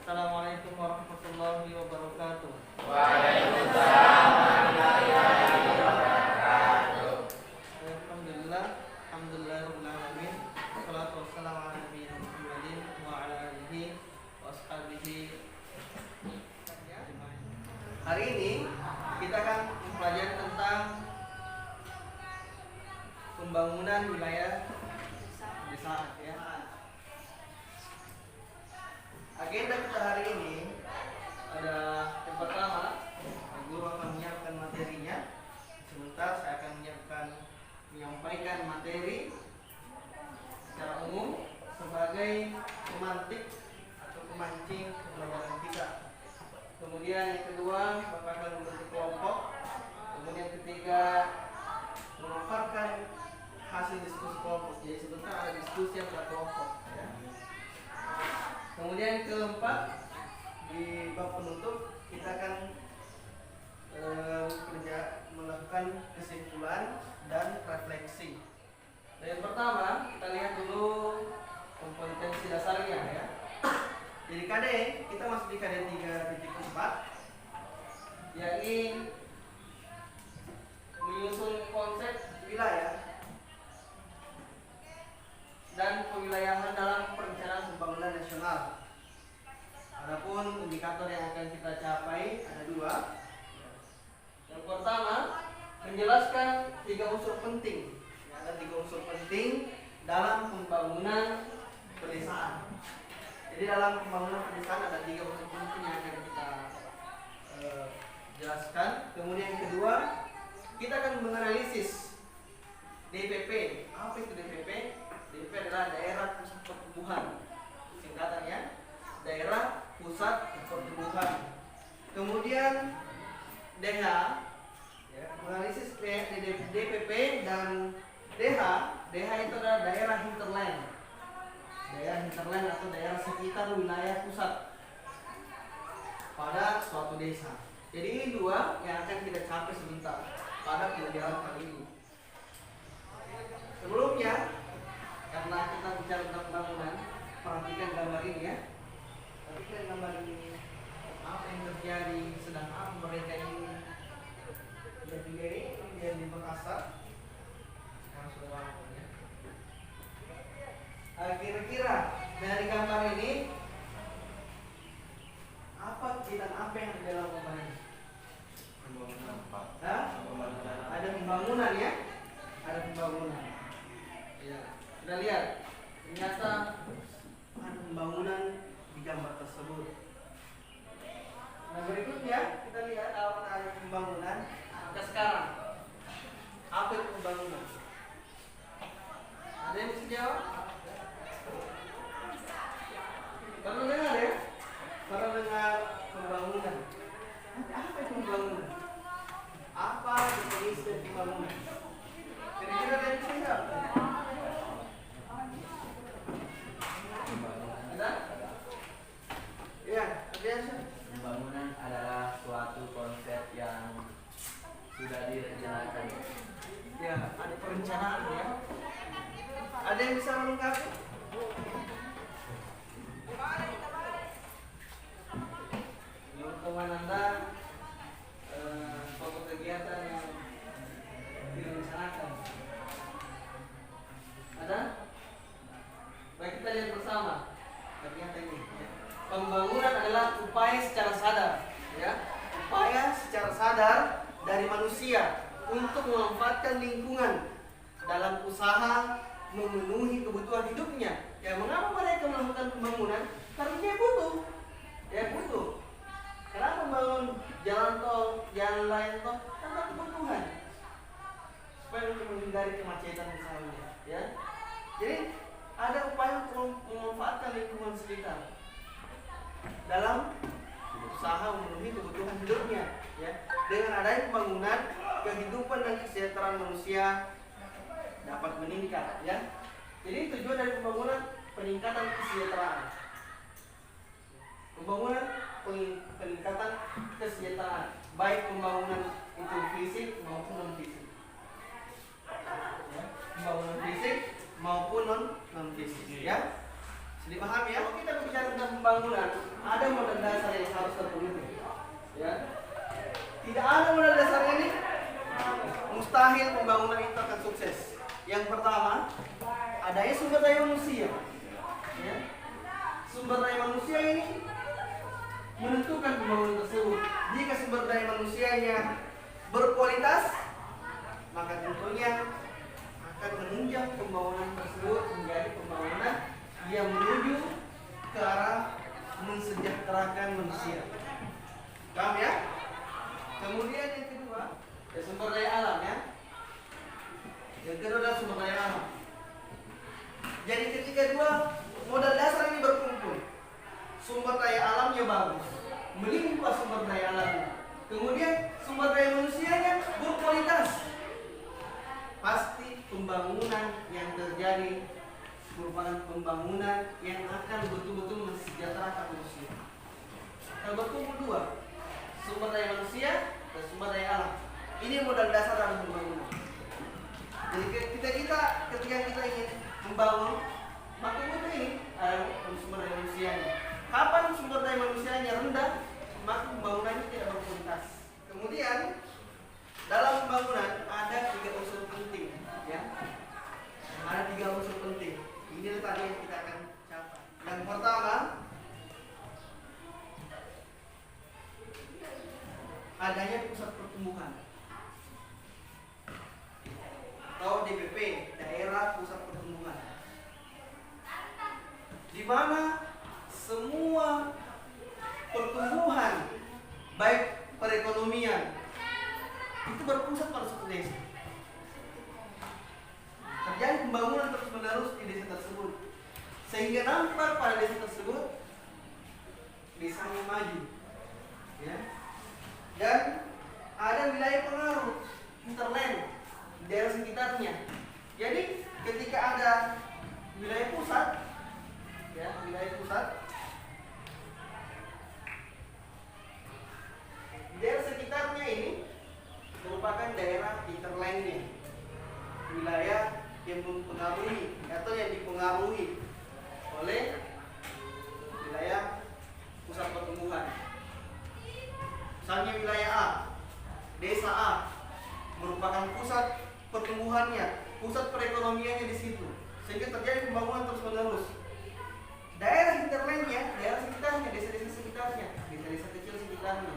Assalamualaikum warahmatullahi wabarakatuh. Waalaikumsalam warahmatullahi wabarakatuh. Alhamdulillah, alhamdulillahirabbil alamin. Wassalatu wassalamu ala nabiyina Muhammadin wa ala alihi wa ashabihi. Hari ini kita akan mempelajari tentang pembangunan wilayah desa, ya. Agenda kita hari ini ada yang pertama, guru akan menyiapkan materinya. Sebentar saya akan menyampaikan materi secara umum sebagai pemantik atau pemancing pembelajaran kita. Kemudian yang kedua, Bapak akan membentuk kelompok. Kemudian ketiga, memaparkan hasil diskusi kelompok. Jadi sebentar ada diskusi antar kelompok, ya. Kemudian keempat, di bab penutup kita akan melakukan kesimpulan dan refleksi. Yang pertama, kita lihat dulu kompetensi dasarnya, ya. Jadi KD, kita masuk di KD 3.4, yakni menyusun konsep wilayah dan kewilayahan dalam perencanaan pembangunan nasional. Adapun indikator yang akan kita capai ada dua. Yang pertama, menjelaskan tiga unsur penting. Ada tiga unsur penting dalam pembangunan pedesaan. Jadi dalam pembangunan pedesaan ada tiga unsur penting yang akan kita jelaskan. Kemudian yang kedua, kita akan menganalisis DPP. Apa itu DPP? DPP adalah daerah pusat pertumbuhan, singkatannya daerah pusat pertumbuhan. Kemudian DH, ya, menganalisis DPP dan DH. DH itu adalah daerah hinterland, atau daerah sekitar wilayah pusat pada suatu desa. Jadi ini dua yang akan kita capai sebentar pada pelajaran kali ini. Sebelumnya, karena kita bicara tentang pembangunan, perhatikan gambar ini, ya. Perhatikan gambar ini. Apa yang terjadi, sedang apa mereka ini. Yang tiga ini yang di Makassar. Sekarang sudah lama, ya. Kira-kira dari gambar ini apa kaitan apa yang ada dalam gambar ini? Ada pembangunan, ya. Ada pembangunan. Ya, kita lihat ternyata ada pembangunan di gambar tersebut. Nah, berikutnya kita lihat apa ada pembangunan. Maka sekarang apa itu pembangunan? Ada yang bisa jawab? Pernah dengar, ya? Pernah dengar pembangunan? Apa itu pembangunan? Apa definisi pembangunan? Kira-kira ada yang bisa jawab? Pembangunan adalah suatu konsep yang sudah direncanakan. Ya, ada perencanaan, ya. Ada yang bisa melengkapi? Menurut teman Anda, suatu kegiatan yang direncanakan ada? Baik, kita lihat bersama kegiatan ini, ya. Pembangunan adalah upaya secara sadar, ya. Upaya secara sadar dari manusia untuk memanfaatkan lingkungan dalam usaha memenuhi kebutuhan hidupnya. Ya, mengapa mereka melakukan pembangunan? Karena dia butuh. Ya, butuh. Kenapa membangun jalan tol, jalan lain tol? Karena kebutuhan. Supaya untuk menghindari kemacetan misalnya, ya. Jadi ada upaya untuk memanfaatkan lingkungan sekitar dalam usaha memenuhi kebutuhan hidupnya, ya. Dengan adanya pembangunan, kehidupan dan kesejahteraan manusia dapat meningkat, ya. Jadi tujuan dari pembangunan peningkatan kesejahteraan. Pembangunan peningkatan kesejahteraan, baik pembangunan itu fisik maupun non fisik. Ya, pembangunan fisik maupun non fisik, ya. Dipahami ya? Kalau kita berbicara tentang pembangunan, ada modal dasar yang harus terpenuhi. Ya. Tidak ada modal dasar ini, mustahil pembangunan itu akan sukses. Yang pertama, adanya sumber daya manusia. Ya. Sumber daya manusia ini menentukan pembangunan tersebut. Jika sumber daya manusianya berkualitas, maka tentunya akan menunjang pembangunan tersebut menjadi pembangunan yang menuju ke arah mensejahterakan manusia. Paham ya? Kemudian yang kedua, ya sumber daya alam ya. Yang kedua adalah sumber daya alam. Jadi ketika dua modal dasar ini berkumpul, sumber daya alamnya bagus, melimpah sumber daya alamnya. Kemudian sumber daya manusianya berkualitas. Pasti pembangunan yang terjadi merupakan pembangunan yang akan betul-betul mensejahterakan manusia. Kalau berkumpul dua, sumber daya manusia dan sumber daya alam. Ini modal dasar dalam pembangunan. Jadi ketika kita ingin membangun, maka butuh ini sumber daya manusianya. Kapan sumber daya manusianya rendah, maka pembangunannya tidak berkualitas. Kemudian dalam pembangunan ada 3 unsur penting, ya. Ada 3 unsur penting. Ini tadi yang kita akan capai. Yang pertama, adanya pusat pertumbuhan atau DPP, daerah pusat pertumbuhan, di mana semua pertumbuhan baik perekonomian itu berpusat pada suatu desa. Terjadi pembangunan terus-menerus di desa tersebut, sehingga nampak pada desa tersebut desanya maju, ya. Dan ada wilayah pengaruh hinterland di daerah sekitarnya. Jadi ketika ada wilayah pusat, ya, wilayah pusat, daerah sekitarnya ini merupakan daerah hinterlandnya, wilayah yang mempengaruhi atau yang dipengaruhi oleh wilayah pusat pertumbuhan. Misalnya wilayah A, desa A merupakan pusat pertumbuhannya, pusat perekonomiannya di situ, sehingga terjadi pembangunan terus-menerus. Daerah hinterlandnya, daerah sekitarnya, desa-desa sekitarnya, desa-desa kecil sekitarnya.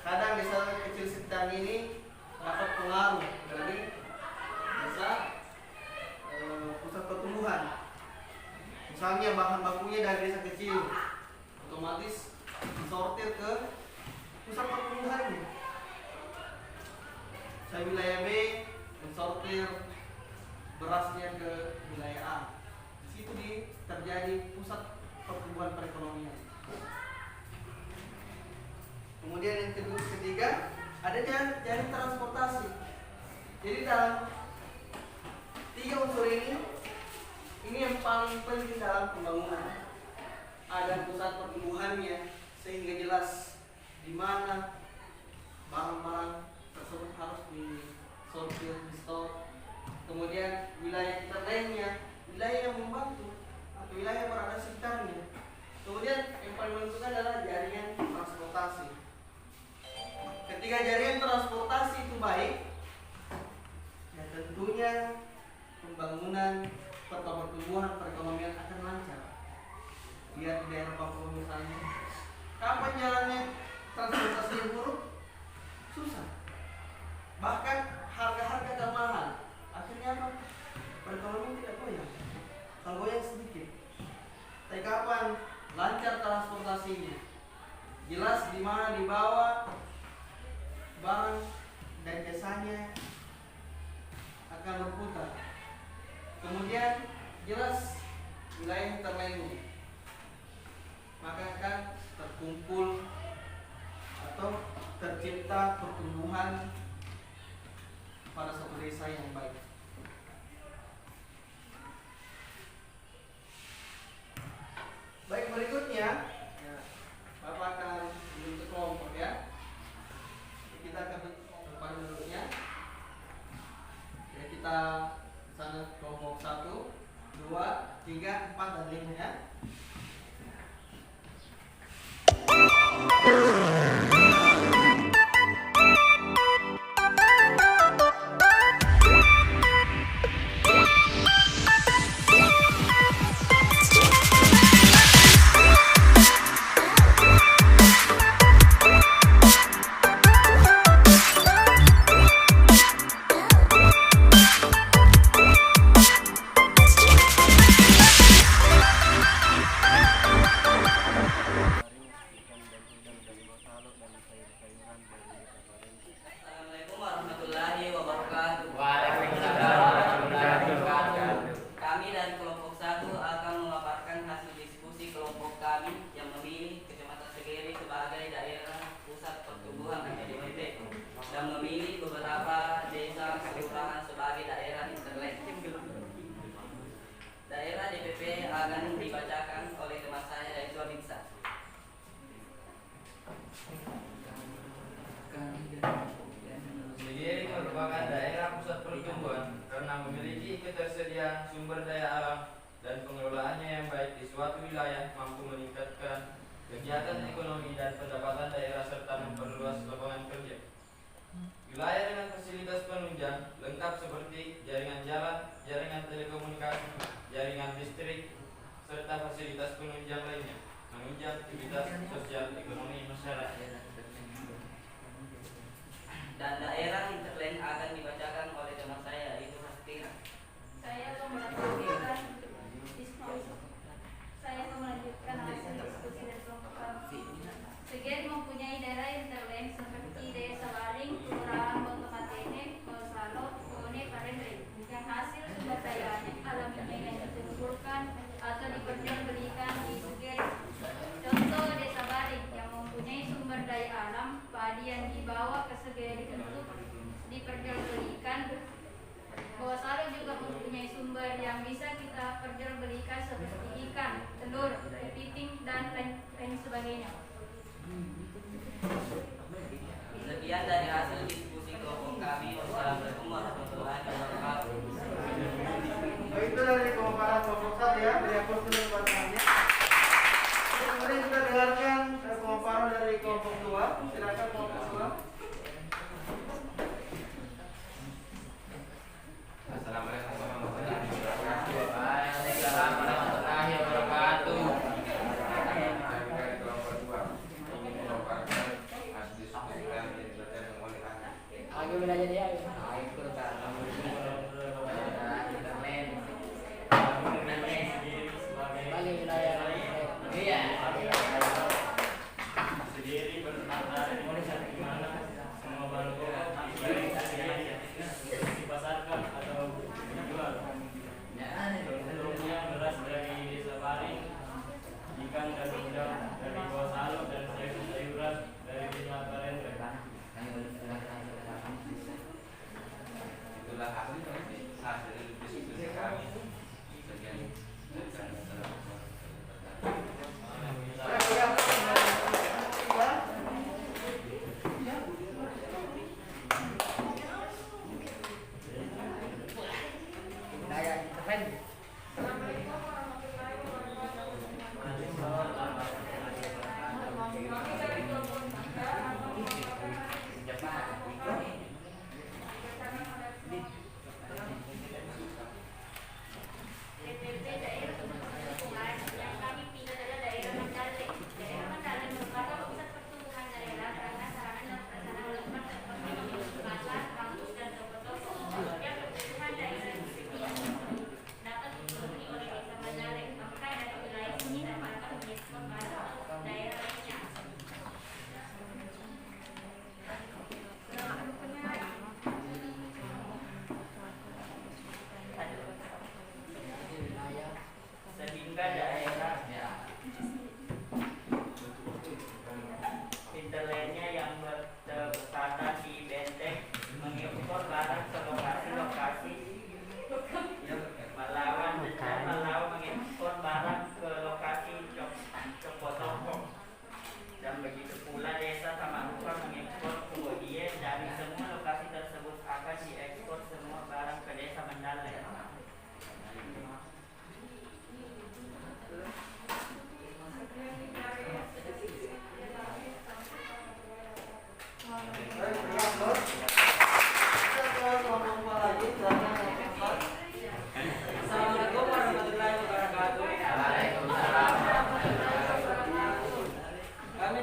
Kadang desa kecil sekitar ini dapat pengaruh dari desa pusat pertumbuhan. Misalnya bahan bakunya dari desa kecil, otomatis disortir ke pusat pertumbuhannya. Saya wilayah B mensortir berasnya ke wilayah A. Di situ terjadi pusat pertumbuhan perekonomian. Kemudian yang ketiga, ada jaring transportasi. Jadi dalam 3 unsur ini yang paling penting dalam pembangunan. Ada pusat pertumbuhannya, sehingga jelas di mana barang-barang tersebut harus disortir, di stok. Kemudian wilayah interlandnya, wilayah yang membantu atau wilayah yang berada sekitarnya. Kemudian yang paling menentukan adalah jaringan transportasi. Ketika jaringan transportasi itu baik, ya tentunya pembangunan pertumbuhan perekonomian akan lancar. Lihat di daerah Papua misalnya, kapan jalannya transportasi yang buruk? Susah. Bahkan harga-harga akan mahal. Akhirnya apa? Perekonomian tidak goyang. Kalau goyang sedikit. Tapi kapan lancar transportasinya? Jelas di mana dibawa barang dan jasanya akan berputar. Kemudian jelas wilayah hinterland, maka akan terkumpul atau tercipta pertumbuhan pada suatu desa yang baik. Baik, berikutnya ya, Bapak akan membentuk kelompok ya. Kita akan bentuk kelompok pada bentuknya. Ya, kita sana kelompok 1, 2, 3, 4 dan 5 ya. Assalamualaikum warahmatullahi wabarakatuh. Waalaikumsalam warahmatullahi wabarakatuh. Kami dari kelompok 1 akan memaparkan hasil diskusi kelompok kami yang memilih Kecamatan Segeri sebagai daerah pusat pertumbuhan PDIP dan memilih beberapa desa kelurahan sebagai daerah interlek. Daerah DPP akan dibacakan oleh teman saya yaitu Abinsa. Segeri merupakan daerah pusat pertumbuhan karena memiliki ketersediaan sumber daya alam dan pengelolaannya yang baik di suatu wilayah mampu meningkatkan kegiatan ekonomi dan pendapatan daerah serta memperluas lapangan kerja. Wilayah dengan fasilitas penunjang lengkap seperti jaringan jalan, jaringan telekomunikasi, jaringan listrik, serta fasilitas penunjang lainnya menunjang aktivitas sosial ekonomi masyarakat. Dan daerah interlek akan dibacakan oleh teman saya yaitu Hastira. Saya akan melanjutkan hasil diskusi dari kelompok kami. Segeri mempunyai daerah interlek seperti Desa Baring, Kelurahan Botomatene, Salot, Kone, Parendre, yang hasil sumber daya alamnya yang dikumpulkan atau diperjualbelikan di Segeri. Contoh Desa Baring yang mempunyai sumber daya alam padi yang dibawa ke Segeri untuk diperjualbelikan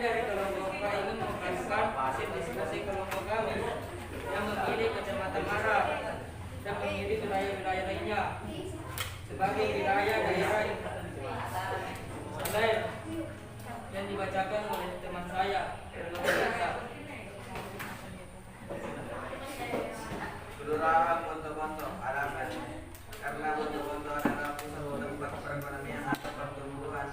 dari kelompok K ini mengajukan hasil diskusi kelompok kami yang memilih Kecamatan Marang dan memilih wilayah-wilayah lainnya sebagai wilayah daerah lain yang dibacakan oleh teman saya Erlangga Desa. Kelurahan Bonto-Bonto, alasan karena Bonto-Bonto adalah pusat tempat perekonomian atau pertumbuhan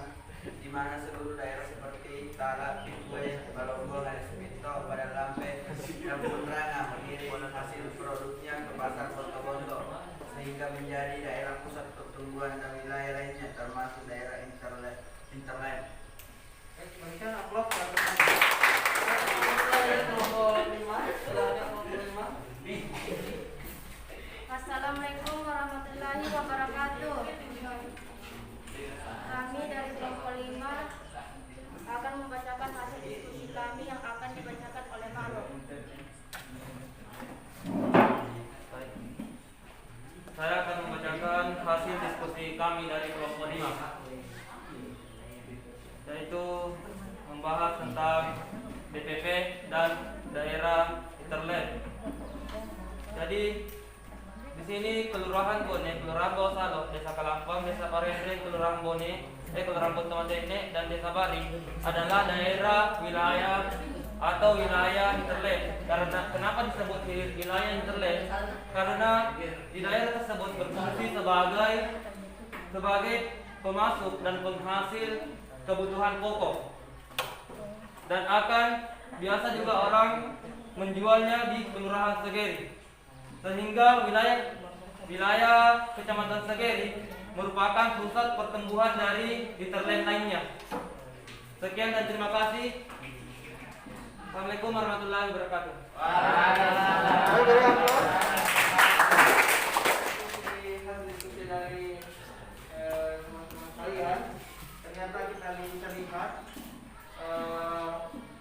di mana seluruh daerah seperti Talak, Pitwe, Balonggol, Pinto, Padang Lampe, dan Bundrana mengirim hasil produknya ke pasar Bonto-Bonto sehingga menjadi daerah pusat pertumbuhan dan wilayah lainnya termasuk daerah interland. Berikan aplaus kepada nomor 5. Sudah ada nomor 5. Assalamualaikum warahmatullahi wabarakatuh. Kami dari kelompok 5 akan membacakan hasil diskusi kami yang akan dibacakan oleh Maro. Saya akan membacakan hasil diskusi kami dari kelompok 5, yaitu membahas tentang DPP dan daerah interland. Jadi di sini Kelurahan Bone, Kelurahan Bawasalo, Desa Kalampang, Desa Parendre, Kelurahan Bone, Kelurahan Bontomatene, dan Desa Bari adalah daerah wilayah atau wilayah interland. Karena kenapa disebut wilayah interland? Karena di daerah tersebut berfungsi sebagai pemasok dan penghasil kebutuhan pokok, dan akan biasa juga orang menjualnya di Kelurahan Segeri, sehingga wilayah Kecamatan Segeri merupakan pusat pertumbuhan dari interland lainnya. Sekian dan terima kasih. Assalamualaikum warahmatullahi wabarakatuh. Diskusi dari teman-teman kalian, ternyata kita bisa lihat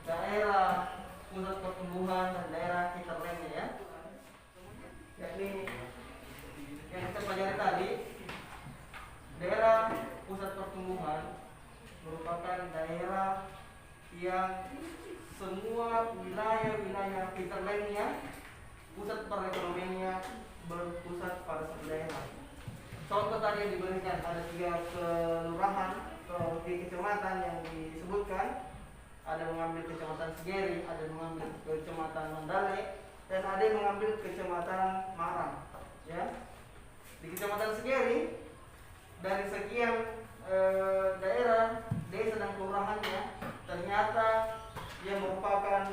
daerah pusat pertumbuhan dan daerah interlandnya ya. Yakni yang kita pelajari tadi, daerah pusat pertumbuhan merupakan daerah yang semua wilayah-wilayah interlandnya, pusat perekonomiannya berpusat pada satu daerah. Contoh tadi yang diberikan ada 3 kelurahan atau 3 kecamatan yang disebutkan. Ada mengambil Kecamatan Segeri, ada mengambil Kecamatan Mandale, dan ada yang mengambil Kecamatan Marang. Ya, di Kecamatan Segeri dari sekian daerah, desa dan kelurahannya, ternyata yang merupakan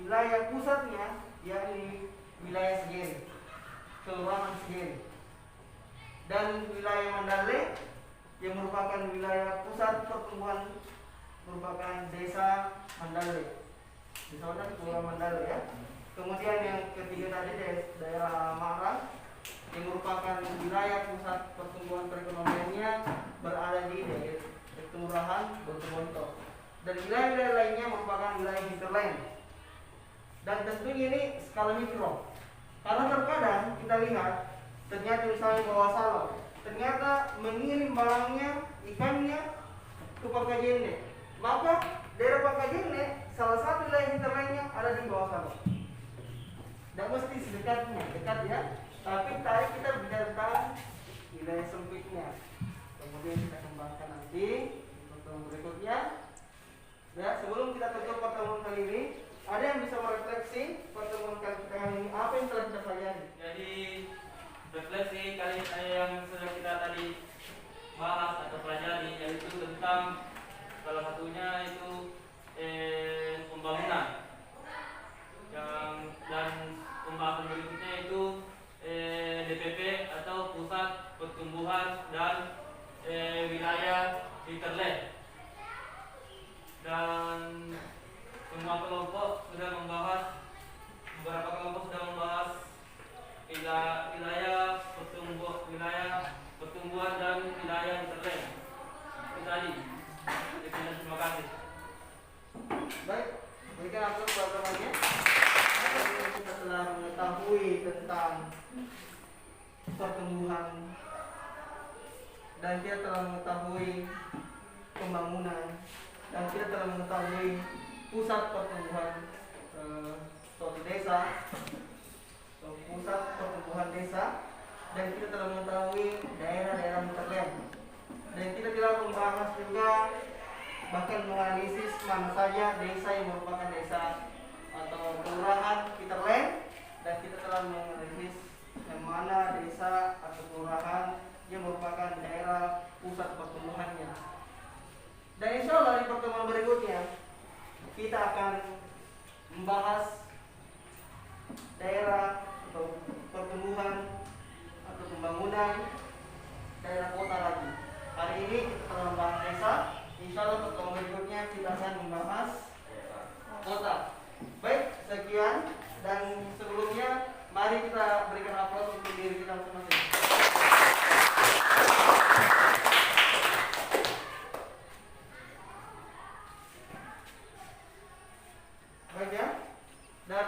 wilayah pusatnya yakni wilayah Segeri, Kelurahan Segeri, dan wilayah Mandale yang merupakan wilayah pusat pertumbuhan merupakan desa Mandale, desa mana? Kelurahan Mandale ya. Kemudian yang ketiga tadi daerah Marang yang merupakan wilayah pusat pertumbuhan perekonomiannya berada di daerah Kelurahan Bonto-Bonto, dan wilayah-wilayah lainnya merupakan wilayah hinterland. Dan tentunya ini skala mikro, karena terkadang kita lihat ternyata misalnya Bawasalo ternyata mengirim barangnya, ikannya ke Pakajene, maka daerah Pakajene salah satu wilayah hinterlandnya ada di Bawasalo. Tidak mesti sedekatnya, dekat ya, tapi tadi kita bicara tentang wilayah sempitnya. Kemudian kita kembangkan nanti di pertemuan berikutnya. Ya, sebelum kita tutup pertemuan kali ini, ada yang bisa merefleksi pertemuan kita kali ini apa yang telah kita pelajari? Jadi refleksi kali yang sudah kita tadi bahas atau pelajari, yaitu tentang salah satunya itu pembangunan, dan pembahasan berikutnya itu DPP atau pusat pertumbuhan dan wilayah hinterland. Dan semua kelompok sudah membahas, beberapa kelompok sudah membahas wilayah pertumbuhan dan wilayah interland. Itu tadi. Terima kasih. Baik, berikan aplaus buat temannya. Kita telah mengetahui tentang pertumbuhan dan kita telah mengetahui pembangunan dan kita telah mengetahui pusat pertumbuhan suatu desa, pusat pertumbuhan desa, dan kita telah mengetahui daerah-daerah terlem. Dan kita telah membahas juga bahkan menganalisis mana saja desa yang merupakan desa atau kelurahan Peterland, dan kita telah menganalisis yang mana desa atau kelurahan yang merupakan daerah pusat pertumbuhannya. Dan insya Allah di pertemuan berikutnya kita akan membahas daerah atau pertumbuhan atau pembangunan daerah kota lagi. Hari ini kita telah membahas desa. Insya Allah pertemuan berikutnya kita akan membahas kota. Baik, sekian, dan sebelumnya mari kita berikan aplaus untuk diri kita masing-masing. Baik ya, dan